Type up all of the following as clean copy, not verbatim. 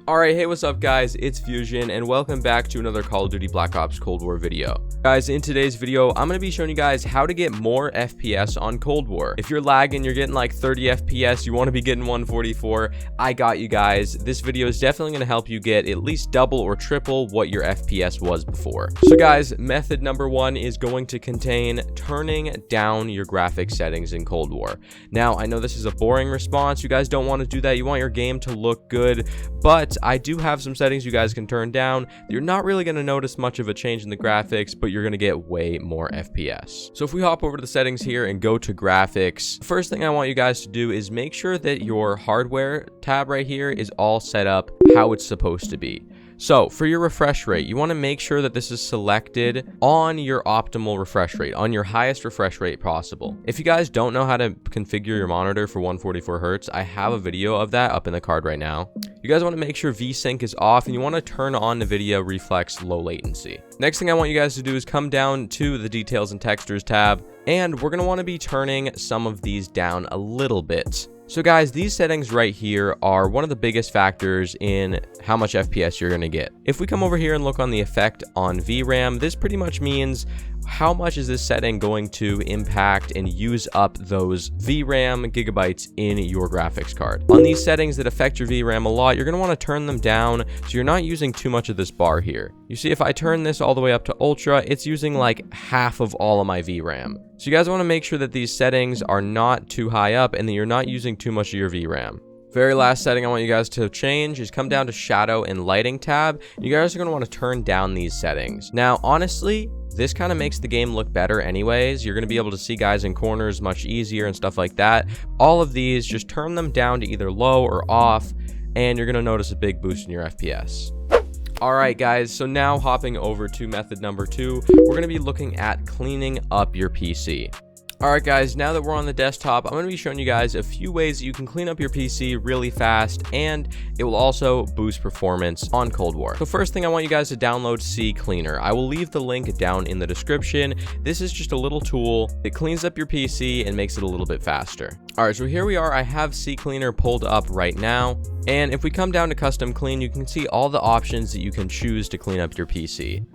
Alright, hey, what's up guys, it's Fusion, and welcome back to another Call of Duty Black Ops Cold War video. Guys, in today's video, I'm going to be showing you guys how to get more FPS on Cold War. If you're lagging, you're getting like 30 FPS, you want to be getting 144, I got you guys. This video is definitely going to help you get at least double or triple what your FPS was before. So guys, method number one is going to contain turning down your graphics settings in Cold War. Now, I know this is a boring response, you guys don't want to do that, you want your game to look good, but I do have some settings you guys can turn down. You're not really going to notice much of a change in the graphics, but you're going to get way more FPS. So if we hop over to the settings here and go to graphics, first thing I want you guys to do is make sure that your hardware tab right here is all set up how it's supposed to be. So for your refresh rate, you want to make sure that this is selected on your optimal refresh rate, on your highest refresh rate possible. If you guys don't know how to configure your monitor for 144 Hz, I have a video of that up in the card right now. You guys want to make sure VSync is off, and you want to turn on the video reflex low latency. Next thing I want you guys to do is come down to the details and textures tab, and we're going to want to be turning some of these down a little bit. So guys, these settings right here are one of the biggest factors in how much FPS you're going to get. If we come over here and look on the effect on VRAM, this pretty much means how much is this setting going to impact and use up those VRAM gigabytes in your graphics card. On these settings that affect your VRAM a lot, you're going to want to turn them down so you're not using too much of this bar here. You see, if I turn this all the way up to ultra, it's using like half of all of my VRAM. So you guys want to make sure that these settings are not too high up and that you're not using too much of your VRAM. Very last setting I want you guys to change is come down to shadow and lighting tab. You guys are going to want to turn down these settings. Now, honestly, this kind of makes the game look better anyways. You're going to be able to see guys in corners much easier and stuff like that. All of these, just turn them down to either low or off, and you're going to notice a big boost in your FPS. Alright guys, so now hopping over to method number two, we're going to be looking at cleaning up your PC. Alright guys, now that we're on the desktop, I'm going to be showing you guys a few ways that you can clean up your PC really fast, and it will also boost performance on Cold War. So first thing, I want you guys to download CCleaner. I will leave the link down in the description. This is just a little tool that cleans up your PC and makes it a little bit faster. Alright, so here we are. I have CCleaner pulled up right now, and if we come down to custom clean, you can see all the options that you can choose to clean up your PC.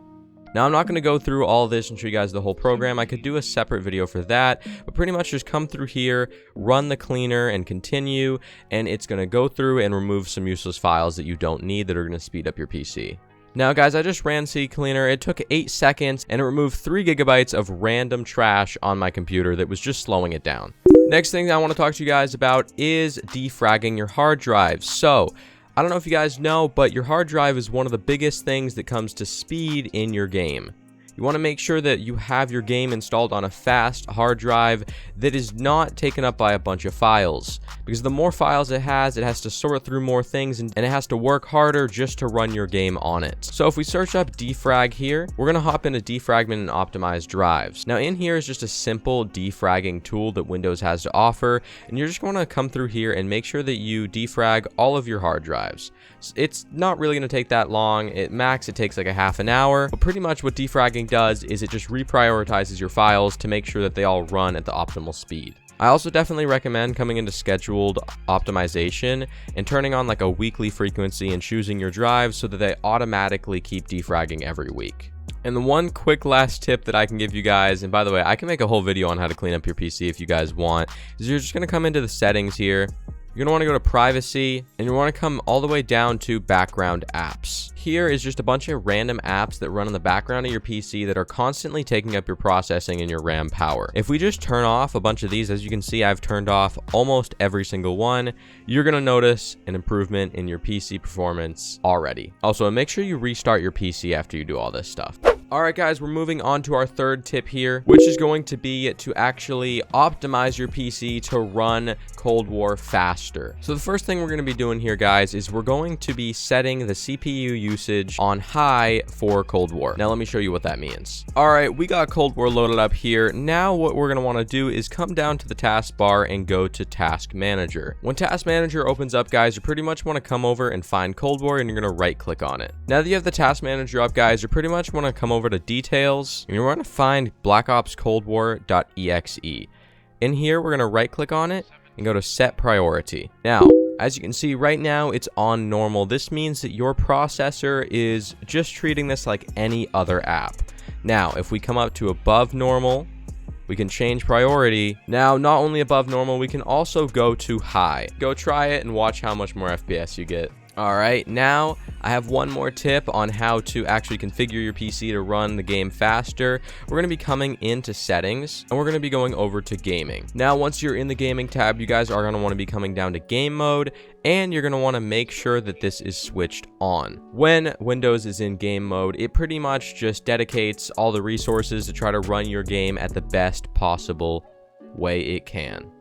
Now, I'm not going to go through all of this and show you guys the whole program. I could do a separate video for that, but pretty much just come through here, run the cleaner, and continue, and it's going to go through and remove some useless files that you don't need that are going to speed up your PC. Now, guys, I just ran CCleaner. It took 8 seconds, and it removed 3 gigabytes of random trash on my computer that was just slowing it down. Next thing I want to talk to you guys about is defragging your hard drive. So, I don't know if you guys know, but your hard drive is one of the biggest things that comes to speed in your game. You want to make sure that you have your game installed on a fast hard drive that is not taken up by a bunch of files. Because the more files it has to sort through more things, and it has to work harder just to run your game on it. So if we search up defrag here, we're going to hop into defragment and optimize drives. Now in here is just a simple defragging tool that Windows has to offer, and you're just going to come through here and make sure that you defrag all of your hard drives. It's not really going to take that long. At max, it takes like a half an hour, but pretty much what defragging does is it just reprioritizes your files to make sure that they all run at the optimal speed. I also definitely recommend coming into scheduled optimization and turning on like a weekly frequency and choosing your drives so that they automatically keep defragging every week. And the one quick last tip that I can give you guys, and by the way, I can make a whole video on how to clean up your PC if you guys want, is you're just going to come into the settings here. You're going to want to go to privacy, and you want to come all the way down to background apps. Here is just a bunch of random apps that run in the background of your PC that are constantly taking up your processing and your RAM power. If we just turn off a bunch of these, as you can see, I've turned off almost every single one, you're going to notice an improvement in your PC performance already. Also, make sure you restart your PC after you do all this stuff. Alright guys, we're moving on to our third tip here, which is going to be to actually optimize your PC to run Cold War faster. So the first thing we're going to be doing here, guys, is we're going to be setting the CPU usage on high for Cold War. Now let me show you what that means. Alright, we got Cold War loaded up here. Now what we're going to want to do is come down to the taskbar and go to Task Manager. When Task Manager opens up, guys, you pretty much want to come over and find Cold War, and you're going to right click on it. Now that you have the Task Manager up, guys, you pretty much want to come over to details, and you're going to find blackopscoldwar.exe. In here, we're going to right click on it and go to set priority. Now, As you can see right now, it's on normal. This means that your processor is just treating this like any other app. Now, if we come up to above normal, we can change priority. Now, not only above normal, we can also go to high. Go try it and watch how much more FPS you get. All right, now I have one more tip on how to actually configure your PC to run the game faster. We're going to be coming into settings and we're going to be going over to gaming. Now, once you're in the gaming tab, you guys are going to want to be coming down to game mode, and you're going to want to make sure that this is switched on. When Windows is in game mode, it pretty much just dedicates all the resources to try to run your game at the best possible way it can.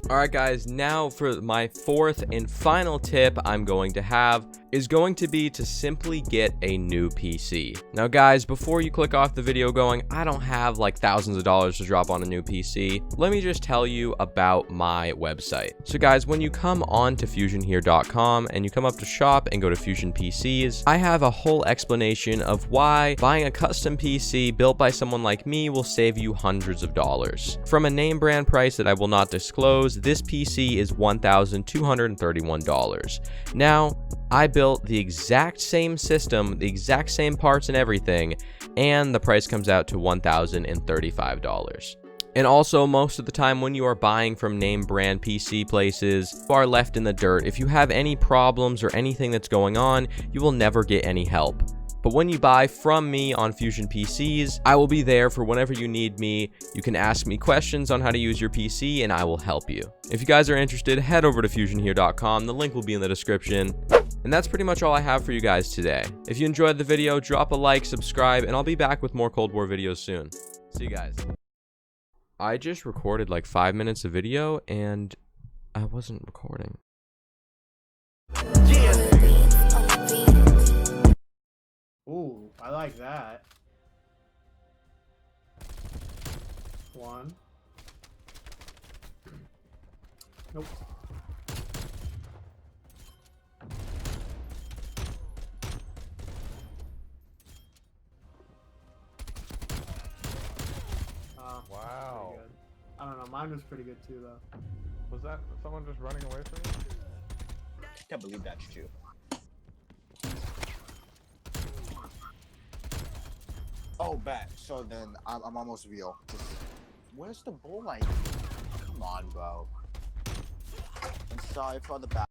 Alright guys, now for my fourth and final tip I'm going to have is going to be to simply get a new PC. Now guys, before you click off the video going, I don't have like thousands of dollars to drop on a new PC, let me just tell you about my website. So guys, when you come on to Fuzionhere.com and you come up to shop and go to Fusion PCs, I have a whole explanation of why buying a custom PC built by someone like me will save you hundreds of dollars. From a name brand price that I will not disclose, this PC is $1,231. Now, I built the exact same system, the exact same parts and everything, and the price comes out to $1,035. And also, most of the time when you are buying from name brand PC places, you are left in the dirt. If you have any problems or anything that's going on, you will never get any help. But when you buy from me on Fusion PCs, I will be there for whenever you need me. You can ask me questions on how to use your PC and I will help you. If you guys are interested, head over to Fuzionhere.com. The link will be in the description. And that's pretty much all I have for you guys today. If you enjoyed the video, drop a like, subscribe, and I'll be back with more Cold War videos soon. See you guys. I just recorded like 5 minutes of video and I wasn't recording. Ooh, I like that. One. Nope. Wow. Pretty good. I don't know, mine was pretty good too though. Was that someone just running away from you? Can't believe that's true. Oh, bet. So then I'm almost real. Where's the bull light? Come on, bro. I'm sorry for the back.